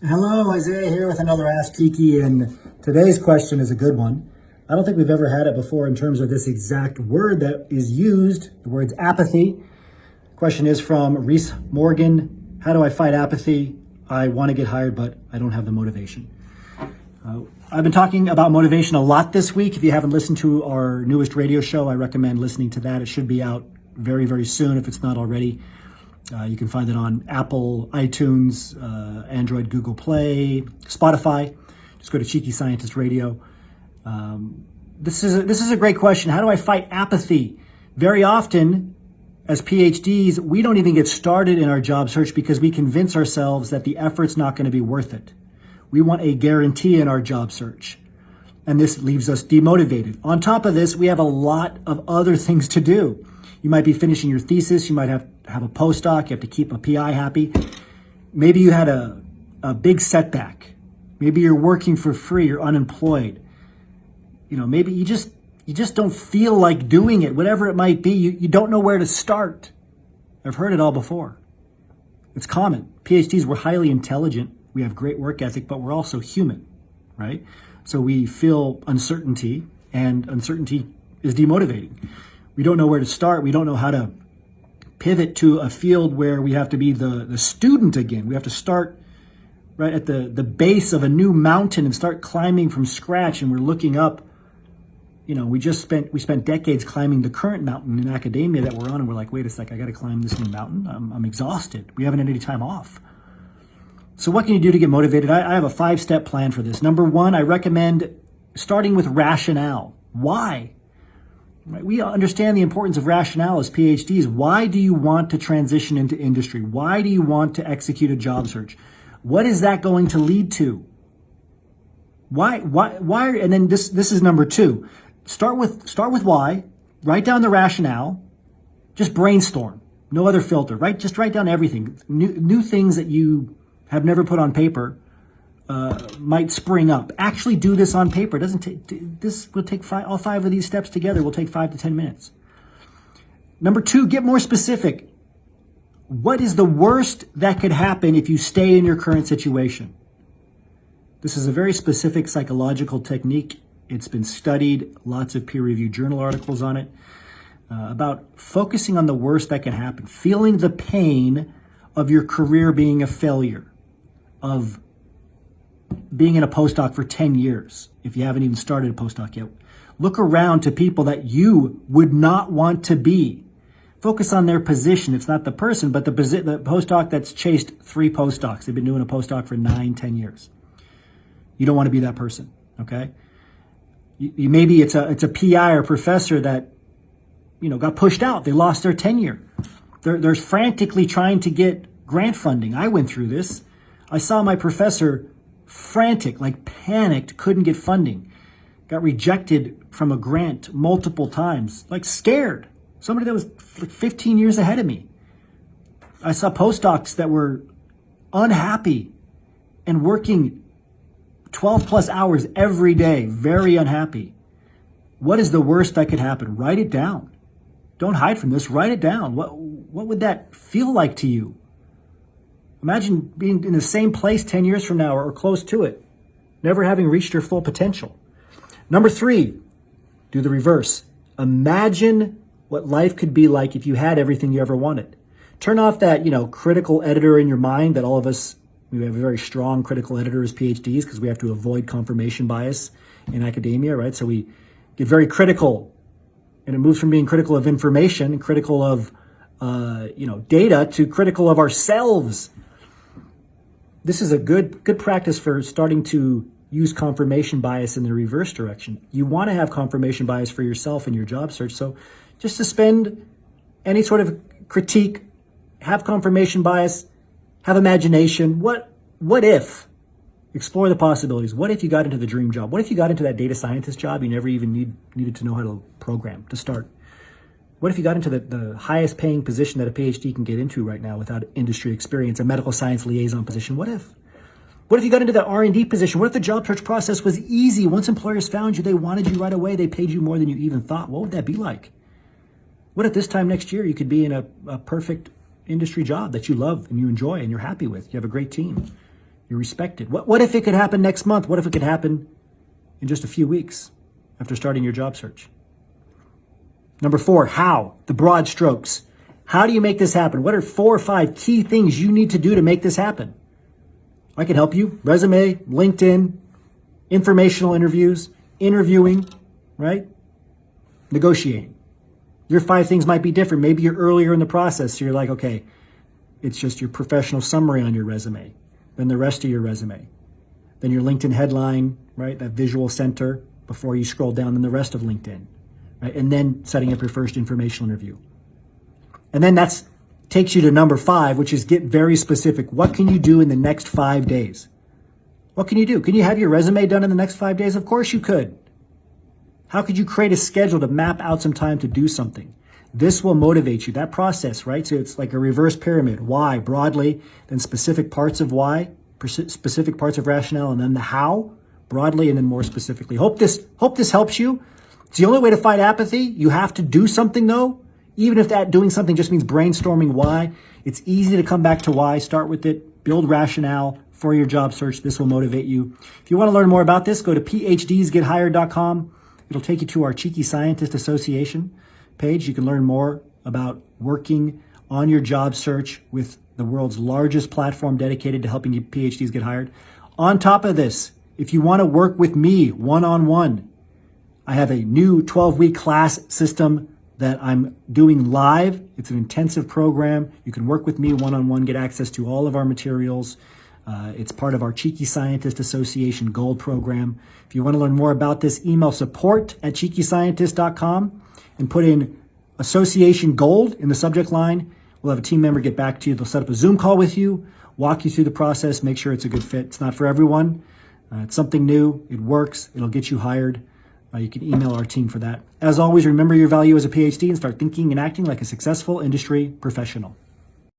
Hello, Isaiah here with another AskCheeky, and today's question is a good one. I don't think we've ever had it before in terms of this exact word that is used. The word's apathy. The question is from Reese Morgan. How do I fight apathy? I want to get hired, but I don't have the motivation. I've been talking about motivation a lot this week. If you haven't listened to our newest radio show, I recommend listening to that. It should be out very, very soon if it's not already. You can find it on Apple, iTunes, Android, Google Play, Spotify. Just go to Cheeky Scientist Radio. This is a great question. How do I fight apathy? Very often, as PhDs, we don't even get started in our job search because we convince ourselves that the effort's not going to be worth it. We want a guarantee in our job search, and this leaves us demotivated. On top of this, we have a lot of other things to do. You might be finishing your thesis. You might have a postdoc. You have to keep a PI happy. Maybe you had a big setback. Maybe you're working for free. You're unemployed. Maybe you just don't feel like doing it. Whatever it might be, you don't know where to start. I've heard it all before. It's common. PhDs, we're highly intelligent. We have great work ethic, but we're also human, right? So we feel uncertainty, and uncertainty is demotivating. We don't know where to start. We don't know how to pivot to a field where we have to be the student again. We have to start right at the base of a new mountain and start climbing from scratch. And we're looking up. We spent decades climbing the current mountain in academia that we're on, and we're like, wait a sec, I got to climb this new mountain. I'm exhausted. We haven't had any time off. So what can you do to get motivated? I have a 5-step plan for this. Number one, I recommend starting with rationale. Why? Right? We understand the importance of rationale as PhDs. Why do you want to transition into industry? Why do you want to execute a job search? What is that going to lead to? Why? And then this is number two. Start with why. Write down the rationale. Just brainstorm. No other filter. Right? Just write down everything. New things that you have never put on paper might spring up. Actually do this on paper. This will take all 5 of these steps together will take 5 to 10 minutes. Number 2, get more specific. What is the worst that could happen if you stay in your current situation? This is a very specific psychological technique. It's been studied, lots of peer-reviewed journal articles on it, about focusing on the worst that can happen, feeling the pain of your career being a failure, of being in a postdoc for 10 years, if you haven't even started a postdoc yet. Look around to people that you would not want to be. Focus on their position. It's not the person, but the postdoc that's chased 3 postdocs. They've been doing a postdoc for 9, 10 years. You don't want to be that person, okay? Maybe it's a PI or professor that, got pushed out. They lost their tenure. They're frantically trying to get grant funding. I went through this. I saw my professor frantic, like panicked, couldn't get funding. Got rejected from a grant multiple times, like scared. Somebody that was like 15 years ahead of me. I saw postdocs that were unhappy and working 12 plus hours every day, very unhappy. What is the worst that could happen? Write it down. Don't hide from this. Write it down. What would that feel like to you? Imagine being in the same place 10 years from now or close to it, never having reached your full potential. Number 3, do the reverse. Imagine what life could be like if you had everything you ever wanted. Turn off that, critical editor in your mind that all of us, we have a very strong critical editor as PhDs because we have to avoid confirmation bias in academia, right? So we get very critical, and it moves from being critical of information and critical of, data to critical of ourselves. This is a good practice for starting to use confirmation bias in the reverse direction. You want to have confirmation bias for yourself in your job search. So just suspend any sort of critique, have confirmation bias, have imagination. What if? Explore the possibilities. What if you got into the dream job? What if you got into that data scientist job you never even needed to know how to program to start? What if you got into the highest paying position that a PhD can get into right now without industry experience, a medical science liaison position? What if? What if you got into the R&D position? What if the job search process was easy? Once employers found you, they wanted you right away. They paid you more than you even thought. What would that be like? What if this time next year you could be in a perfect industry job that you love and you enjoy and you're happy with? You have a great team. You're respected. What if it could happen next month? What if it could happen in just a few weeks after starting your job search? Number 4, how? The broad strokes. How do you make this happen? What are 4 or 5 key things you need to do to make this happen? I can help you. Resume, LinkedIn, informational interviews, interviewing, right? Negotiating. Your 5 things might be different. Maybe you're earlier in the process. So you're like, okay, it's just your professional summary on your resume, then the rest of your resume, then your LinkedIn headline, right? That visual center before you scroll down, then the rest of LinkedIn, right? And then setting up your first informational interview. And then that's takes you to number 5, which is get very specific. What can you do in the next 5 days? What can you do? Can you have your resume done in the next 5 days? Of course you could. How could you create a schedule to map out some time to do something? This will motivate you. That process, right? So it's like a reverse pyramid. Why, broadly, then specific parts of why, specific parts of rationale, and then the how, broadly, and then more specifically. Hope this helps you. It's the only way to fight apathy. You have to do something, though. Even if that doing something just means brainstorming why, it's easy to come back to why. Start with it. Build rationale for your job search. This will motivate you. If you want to learn more about this, go to phdsgethired.com. It'll take you to our Cheeky Scientist Association page. You can learn more about working on your job search with the world's largest platform dedicated to helping you PhDs get hired. On top of this, if you want to work with me one-on-one, I have a new 12-week class system that I'm doing live. It's an intensive program. You can work with me one-on-one, get access to all of our materials. It's part of our Cheeky Scientist Association Gold program. If you want to learn more about this, email support@cheekyscientist.com and put in Association Gold in the subject line. We'll have a team member get back to you. They'll set up a Zoom call with you, walk you through the process, make sure it's a good fit. It's not for everyone. It's something new. It works. It'll get you hired. You can email our team for that. As always, remember your value as a PhD and start thinking and acting like a successful industry professional.